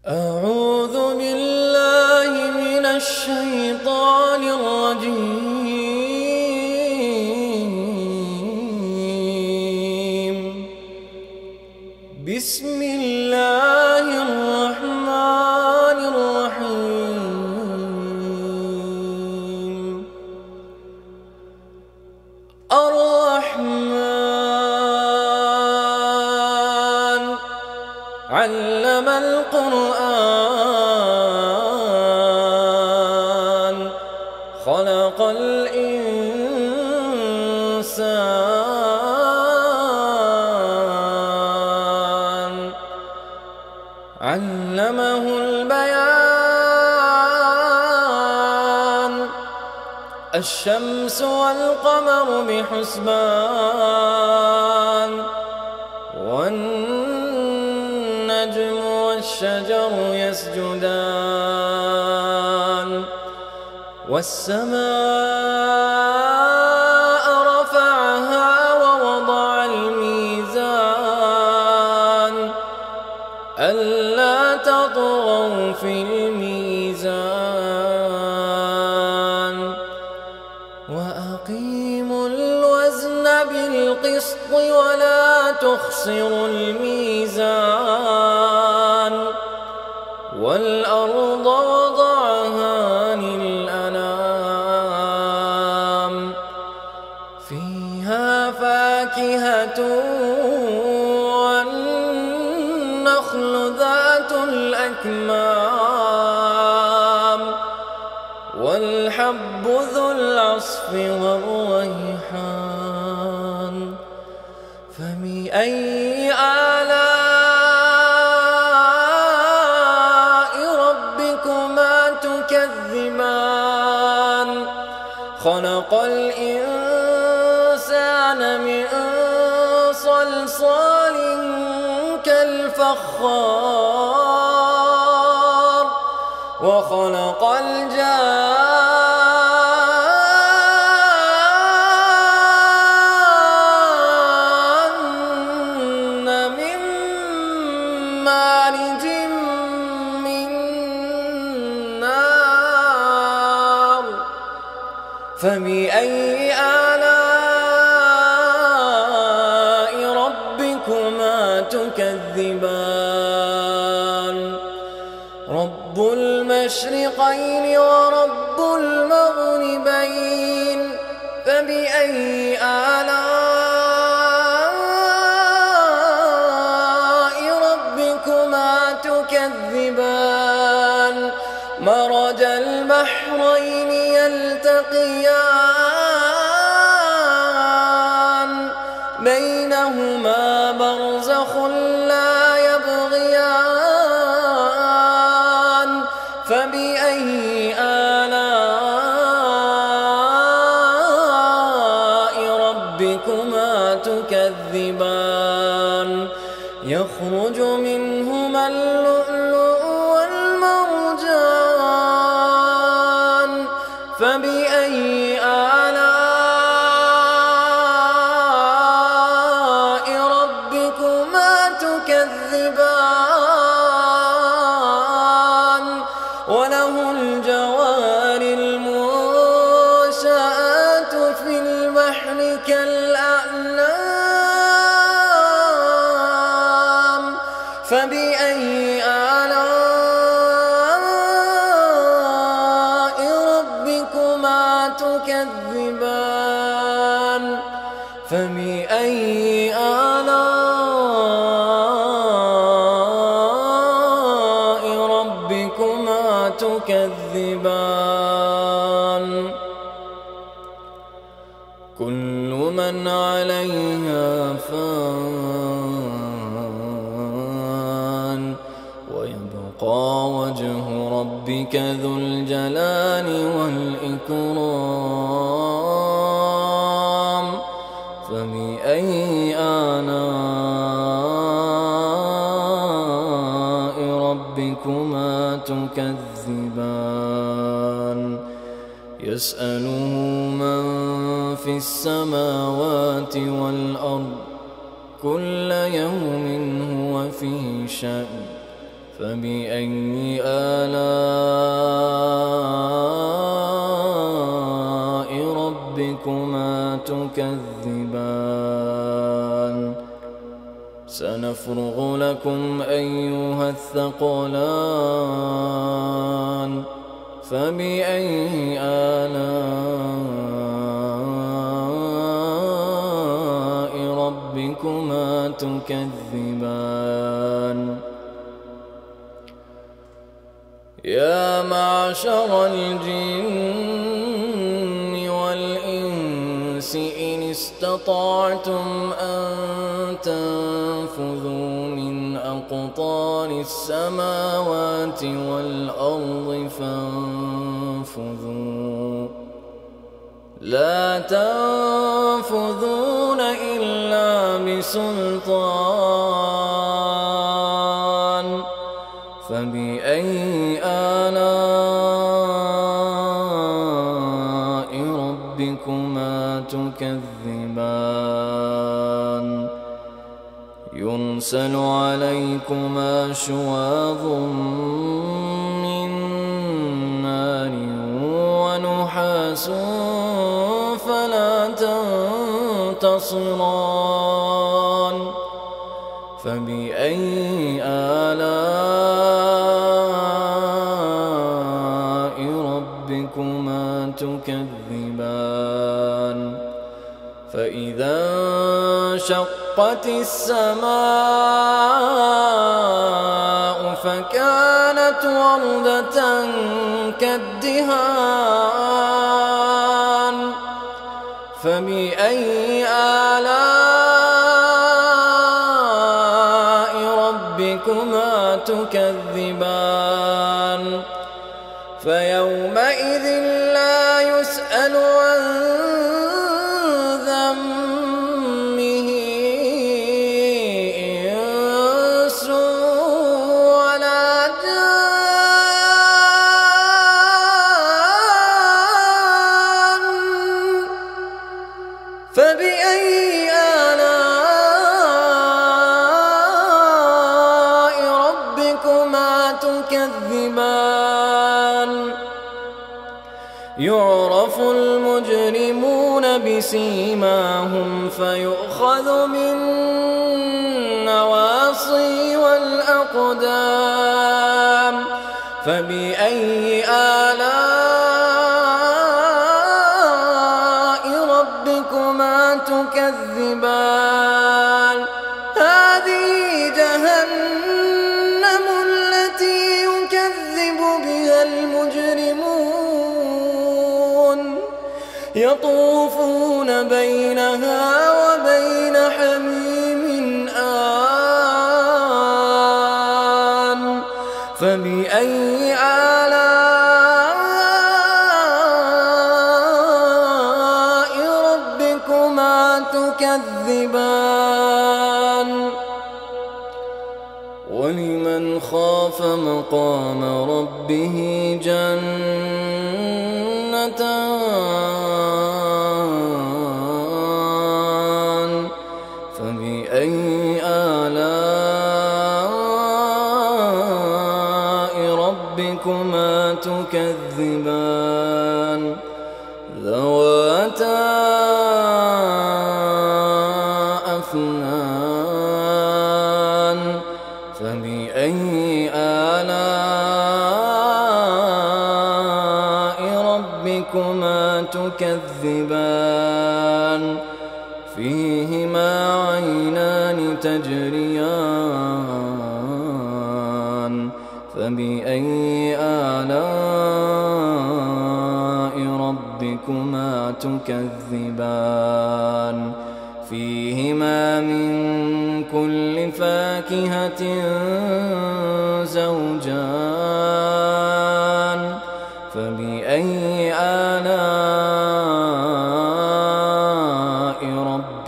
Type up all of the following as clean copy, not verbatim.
أعوذ بالله من الشيطان الرجيم. بسم الله الرحمن الرحيم. الرحمن علم القرآن خلق الإنسان علمه البيان. الشمس والقمر بحسبان والنجم والشجر يسجدان والسماء رفعها ووضع الميزان ألا تطغوا في الميزان وأقيموا الوزن بالقسط ولا تخسروا الميزان والأرض وضعها للأنام فيها فاكهة والنخل ذات الأكمام والحب ذو العصف والريحان. فبأي آلاء ربكما تكذبان. خلق الإنسان من صلصال كالفخار وخلق الجان من مارج من نار. فبأي آلاء ربكما تكذبان. رب المشرقين ورب المغربين. فبأي آلاء ربكما تكذبان. مرج البحرين يلتقيان بينهما برزخ لا يبغيان. فبأي آلاء ربكما تكذبان. يخرج منهما اللؤلؤ والمرجان. فبأي آلاء ربكما تكذبان. وله الجوار المنشآت في البحر كالأعلام. فبأي آلاء ربكما تكذبان. فبأي آلاء ربكما تكذبان. كل من عليها فان ويبقى وجه ربك ذو الجلال والإكرام. فبأي آلاء ربكما تكذبان. يسأله من في السماوات والأرض كل يوم هو في شأن. فبأي آلاء ربكما تكذبان سنفرغ لكم أيها الثقلان فبأي آلاء ربكما تكذبان يا معشر الجن والإنس إن استطعتم أن تنفذوا من أقطار السماوات والأرض فانفذوا لا تنفذون إلا بسلطان فبأي آلاء ربكما تكذبان يرسل عليكما شواظ من نار ونحاس فلا تنتصران فبأي آلاء ربكما تكذبان فإذا انشقت السماء فكانت وردة كالدهان فبأي آلاء ربكما تكذبان فيومئذ لا يسأل عن ذنبه إنس ولا جان فبأي آلاء ربكما تكذبان يعرف المجرمون بسيماهم فيؤخذ بالنواصي والأقدام فبأي آلاء ربكما تكذبان هذه جهنم التي يكذب بها المجرمون يطوفون بينها وبين حميم آن فبأي آلاء ربكما تكذبان ولمن خاف مقام ربه جنتان فبأي آلاء ربكما تكذبان ذواتا أفنان فبأي آلاء ربكما تكذبان فيهما عينان تجريان فبأي آلاء ربكما تكذبان فيهما من كل فاكهة زوجان فبأي آلاء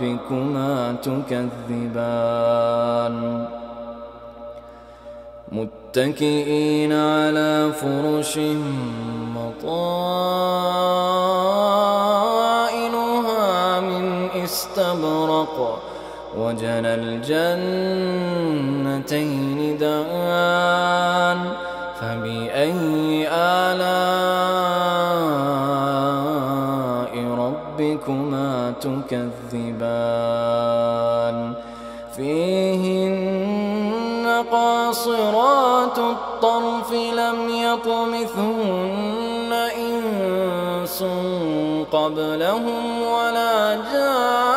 ربكما تكذبان متكئين على فرش مطائنها من استبرق وجنى الجنتين دان فبأي آلاء ربكما تكذبان فيهن قاصرات الطرف لم يطمثهن إنس قبلهم ولا جان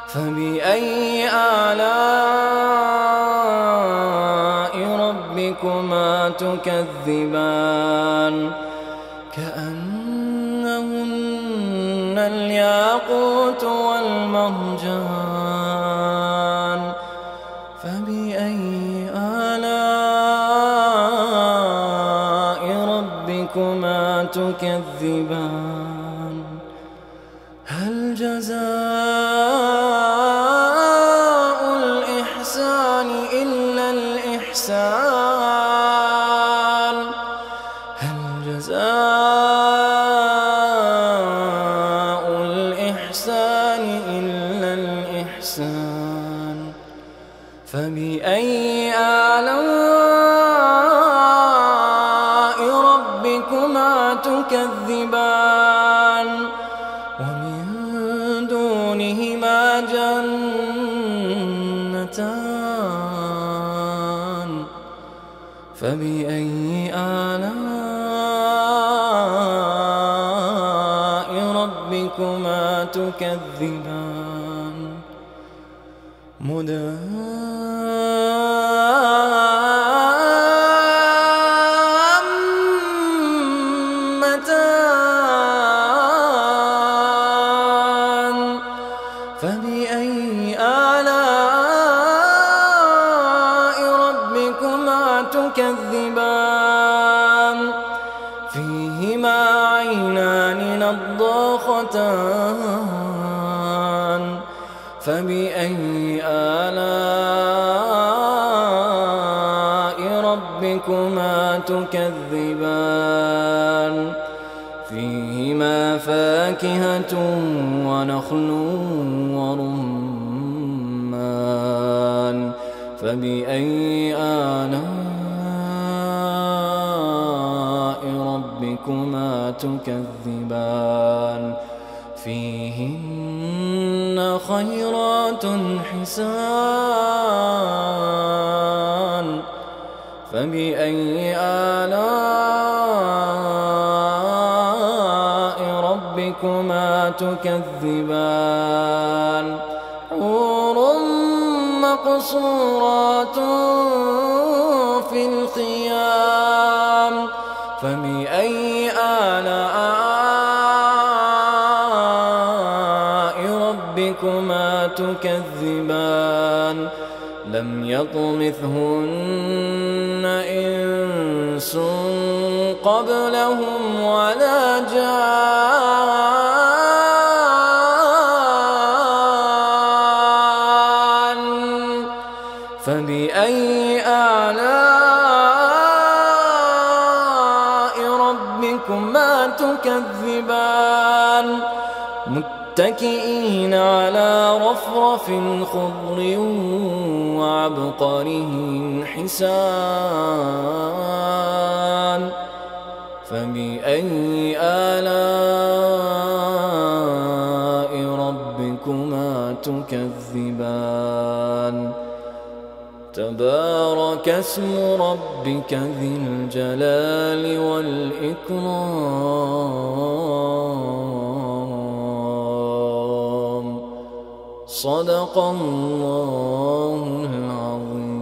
فبأي آلاء ربكما تكذبان كأنهن الياقوت والمرجان فبأي آلاء ربكما تكذبان هل جزاء الإحسان إلا الإحسان هل جزاء الإحسان إلا الإحسان فبأي آلاء ربكما تكذبان ومن دونهما جنتان فبأي آلاء ربكما تكذبان مدهامتان فبأي آلاء ربكما تكذبان فيهما عينان نضاختان فبأي آلاء ربكما تكذبان فيهما فاكهة ونخل ورمان فبأي آلاء ربكما تكذبان فيهن خيرات حسان فبأي آلاء ربكما تكذبان حور مقصورات في الخيام فبأي آلاء ربكما تكذبان لم يطمثهن إنس قبلهم ولا جان فبأي آلاء ربكما تكذبان متكئين على رفرف خضر وعبقره حسان فبأي آلاء ربكما تكذبان تبارك اسم ربك ذي الجلال والإكرام صدق الله العظيم.